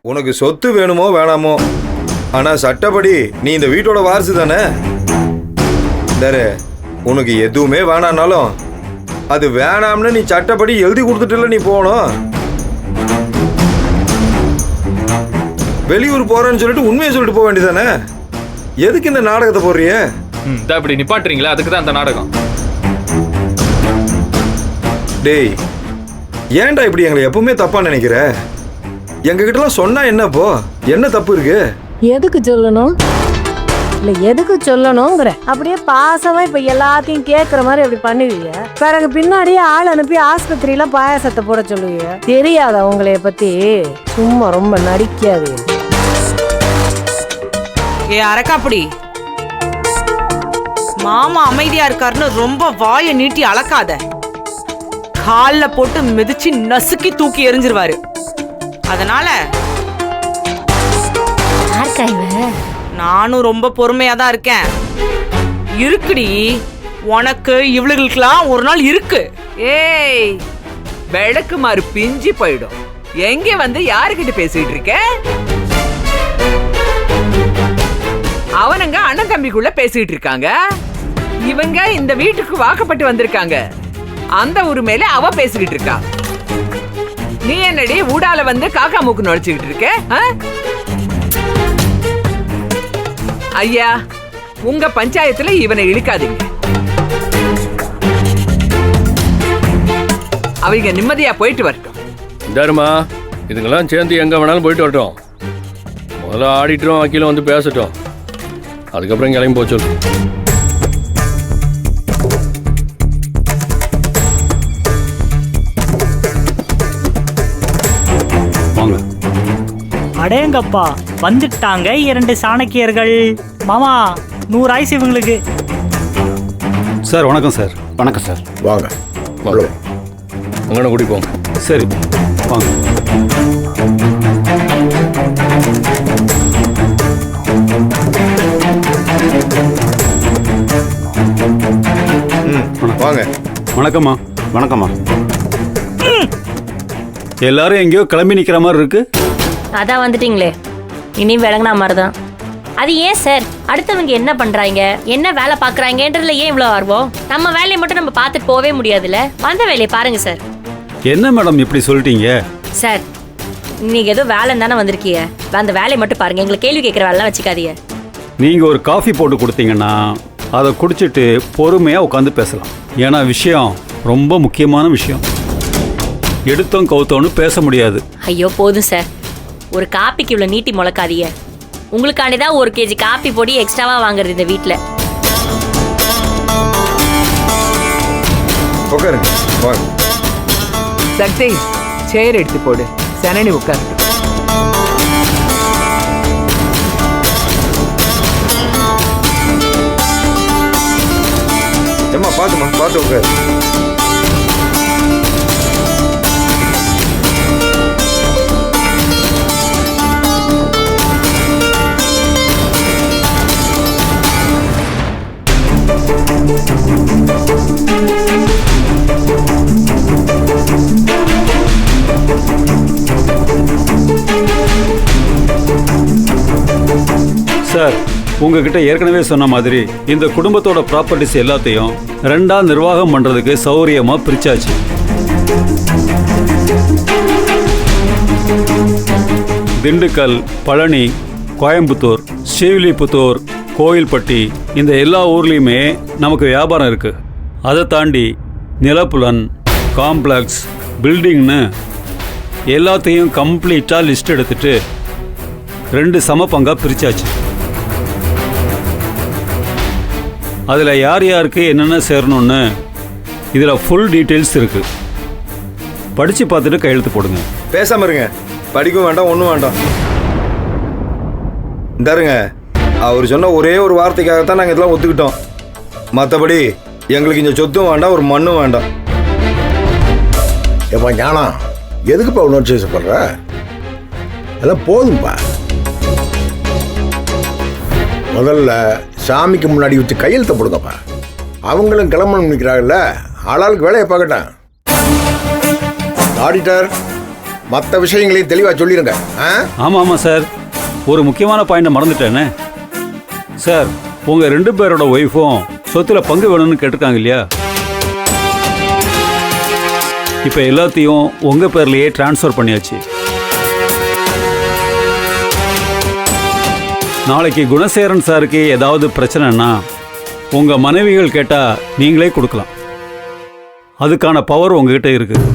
உனக்கு சொத்து வேணுமோ வேணாமோ, ஆனா சட்டப்படி நீ இந்த வீட்டோட வாரிசு தானே. உனக்கு எதுவுமே வேணான்னாலும் அது வேணாம்னு நீ சட்டப்படி எழுதி கொடுத்துட்டுல நீ போகணும். வெளியூர் போறேன்னு சொல்லிட்டு உண்மையை சொல்லிட்டு போக வேண்டியதானே. எதுக்கு இந்த நாடகத்தை போடுறிய? இப்படி நிப்பாட்டுறீங்களா? அதுக்கு தான் அந்த நாடகம். டேய், ஏன்டா இப்படி எங்களை எப்பவுமே தப்பா நினைக்கிற? எங்க கிட்டலாம் சொன்னா என்னப்போ, என்ன தப்பு இருக்கு? எதுக்கு சொல்லணும்? இல்ல எதுக்கு சொல்லணுங்கிற அப்படியே பாசமா இப்ப எல்லாத்தையும் கேக்குற மாதிரி அப்படி பண்ணுவீங்க. பிறகு பின்னாடியே ஆள் அனுப்பி ஆஸ்பத்திரியில பாயாசத்தை போட சொல்லுவீங்க. தெரியாத உங்களைய பத்தி சும்மா ரொம்ப நடிக்காது. ஏ அரக்காப்படி, மாமா அமைதியா இருக்காருன்னு ரொம்ப வாயை நீட்டி அளக்காத. கால்ல போட்டு மிதிச்சு நசுக்கி தூக்கி எரிஞ்சிருவாரு. அதனால நானும் ரொம்ப பொறுமையா தான் இருக்கேன். இருக்குடி, உனக்கு இவளுகளுக்கெல்லாம் ஒரு நாள் இருக்கு. ஏய், விளக்கு மாறு பிஞ்சு போயிடும். எங்க வந்து யாருக்கிட்ட பேசிட்டு இருக்க? அவனுங்க அண்ணன் தம்பிக்குள்ள பேசிட்டு இருக்காங்க. இவங்க இந்த வீட்டுக்கு வாக்கப்பட்டு வந்திருக்காங்க. அந்த உரிமையில அவ பேசிக்கிட்டு இருக்கா. நீ என்னடி ஊடால வந்து காக்கா மூக்கு நுழைச்சுக்கிட்டு இருக்க? ஐயா, உங்க பஞ்சாயத்துல இவனை இழுக்காதீங்க. அவங்க நிம்மதியா போயிட்டு வரட்டும். தர்மா, இதுங்கெல்லாம் சேர்ந்து எங்க வேணாலும் போயிட்டு வரட்டும். முதல்ல ஆடிட்டரும் வக்கீலும் வந்து பேசட்டும். அதுக்கப்புறம் கிளம்பி போச்சு. அடேங்கப்பா, வந்துட்டாங்க 2 சாணக்கியர்கள். மாமா, 100 ஆயிசு இவங்களுக்கு. சார் வணக்கம் சார். வணக்கம் சார். வாங்க வாங்க, அங்கே குடிப்போம். சரி வாங்க. வாங்க. வணக்கம்மா. வணக்கம்மா. எல்லாரும் எங்கேயோ கிளம்பி நிற்கிற மாதிரி இருக்கு. அதான் வந்துட்டீங்களே, இனி விளங்கினா மாதிரி தான். அது ஏன் சார், அடுத்தவங்க என்ன பண்றாங்க, என்ன வேலை பாக்குறாங்கன்றதுல ஏன் இவ்வளவு ஆர்வம்? நம்ம வேலையை மட்டும் நம்ம பார்த்துட்டு போவே முடியாதுல்ல. வந்த வேலையை பாருங்க சார். என்ன மேடம் இப்படி சொல்லிட்டீங்க? சார், நீங்க ஏதோ வேலை தானே வந்திருக்கீங்க, அந்த வேலையை மட்டும் பாருங்க. எங்களை கேள்வி கேட்கிற வேலைலாம் வச்சுக்காதீங்க. நீங்க ஒரு காஃபி போட்டு கொடுத்தீங்கன்னா அதை குடிச்சிட்டு பொறுமையா உட்காந்து பேசலாம். ஏன்னா விஷயம் ரொம்ப முக்கியமான விஷயம். எடுத்தோம் கவுத்தோன்னு பேச முடியாது. ஐயோ போதும் சார், ஒரு காப்பிக்கு இவ்வளோ நீட்டி முளைக்காதீங்க. உங்களுக்காண்டிதான் 1 kg காப்பி பொடி எக்ஸ்ட்ராவா வாங்குறது இந்த வீட்டில். சக்தி, சேர் எடுத்து போடு. சனனி உட்கார். ஏம்மா பாத்துமா, பார்த்து உட்கார். சார், உங்ககிட்ட ஏற்கனவே சொன்ன மாதிரி இந்த குடும்பத்தோட ப்ராப்பர்ட்டிஸ் எல்லாத்தையும் 2ஆ நிர்வாகம் பண்றதுக்கு சௌரியமா பிரிச்சாச்சு. திண்டுக்கல், பழனி, கோயம்புத்தூர், ஸ்ரீவில்லிபுத்தூர், கோயில்பட்டி, இந்த எல்லா ஊர்லேயுமே நமக்கு வியாபாரம் இருக்கு. அதை தாண்டி நிலப்புலன், காம்ப்ளெக்ஸ், பில்டிங்னு எல்லாத்தையும் கம்ப்ளீட்டாக லிஸ்ட் எடுத்துட்டு 2 சம பங்கா பிரிச்சாச்சு. அதில் யார் யாருக்கு என்னென்ன சேரணும்னு இதில் ஃபுல் டீட்டெயில்ஸ் இருக்கு. படித்து பார்த்துட்டு கையெழுத்து போடுங்க. பேசாம இருங்க. படிக்கவும் வேண்டாம், ஒன்றும் வேண்டாம். இந்தாருங்க, அவர் சொன்ன ஒரே ஒரு வார்த்தைக்காகத்தான் நாங்கள் இதெல்லாம் ஒத்துக்கிட்டோம். மற்றபடி எங்களுக்கு இந்த சொத்தும் வேண்டாம், ஒரு மண்ணும் வேண்டாம். ஏப்பா ஞானா, எதுக்குப்பா உணர்ச்சி வசப்படுற? எல்லாம் போதும்பா. முதல்ல சாமிக்கு முன்னாடி வச்சு கையெழுத்த போடுங்கப்பா. அவங்களும் கிளம்பணும் நிற்கிறாங்கல்ல, ஆளாளுக்கு வேலையை பார்க்கட்டேன். ஆடிட்டர், மற்ற விஷயங்களையும் தெளிவாக சொல்லிடுங்க. ஆமாம் ஆமாம் சார், ஒரு முக்கியமான பாயிண்டை மறந்துட்டேனே சார். உங்கள் 2 பேரோட ஒய்ஃபும் சொத்துல பங்கு வேணும்னு கேட்டிருக்காங்க இல்லையா? இப்போ எல்லாத்தையும் உங்கள் பேர்லேயே ட்ரான்ஸ்ஃபர் பண்ணியாச்சு. நாளைக்கு குணசேகரன் சாருக்கு ஏதாவது பிரச்சனைன்னா உங்கள் மனைவிகள் கேட்டால் நீங்களே கொடுக்கலாம். அதுக்கான பவர் உங்ககிட்ட இருக்குது.